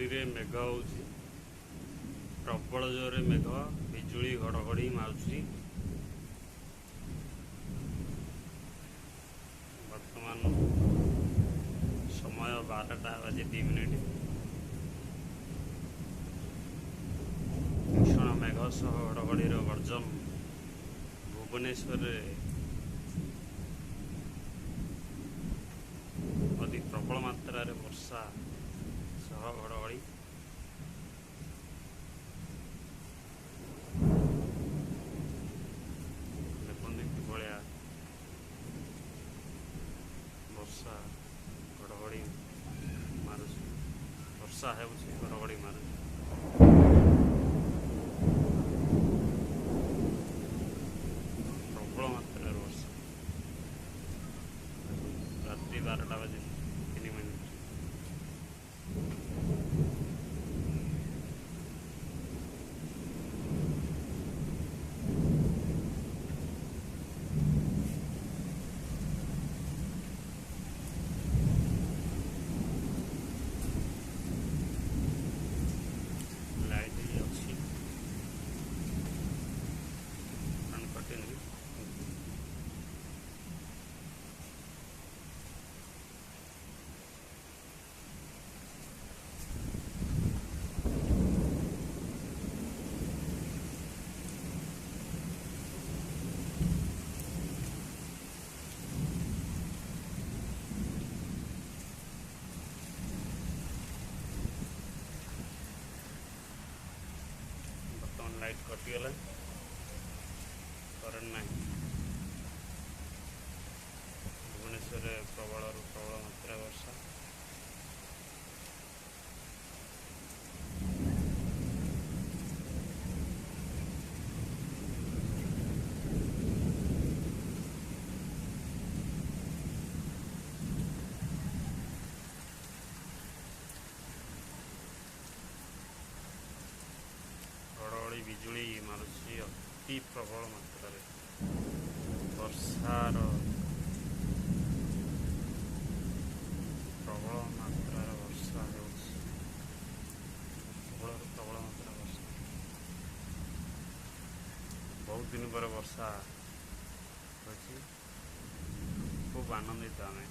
ପୁରୀରେ ମେଘ ହେଉଛି, ପ୍ରବଳ ଜୋରରେ ମେଘ, ବିଜୁଳି ଘଡ଼ଘଡ଼ି ମାରୁଛି। ବର୍ତ୍ତମାନ ସମୟ 12:02। ଭୀଷଣ ମେଘ ସହ ଘଡ଼ଘଡ଼ିର ଗର୍ଜନ ଭୁବନେଶ୍ୱରରେ ଅତି ପ୍ରବଳ ମାତ୍ରାରେ ବର୍ଷା ସହ ଘଡ଼ଘଡ଼ି। ଦେଖନ୍ତୁ କିଭଳିଆ ବର୍ଷା ଘଡ଼ଘଡ଼ି ମାରୁଛି, ବର୍ଷା ହେଉଛି, ଘଡ଼ଘଡ଼ି ମାରୁଛି। ପ୍ରବଳ ମାତ୍ରାରେ ବର୍ଷା। ରାତ୍ରି 12:03। ଲାଇଟ୍ ଅଛି, କଟିନି। ଲାଇଟ୍ କଟିଗଲା, କରେଣ୍ଟ ନାହିଁ। ଭୁବନେଶ୍ୱରରେ ପ୍ରବଳରୁ ପ୍ରବଳ ମାତ୍ରା ବର୍ଷା। ଘଡ଼ଘଡ଼ି ବିଜୁଳି ମାରୁଛି ଅତି ପ୍ରବଳ ମାତ୍ରାରେ। ବର୍ଷାର ପ୍ରବଳ ମାତ୍ରାରେ ବର୍ଷା ହେଉଛି, ପ୍ରବଳରୁ ପ୍ରବଳ ମାତ୍ରା ବର୍ଷା। ବହୁତ ଦିନ ପରେ ବର୍ଷା ହେଉଛି, ଖୁବ୍ ଆନନ୍ଦିତ ଆମେ।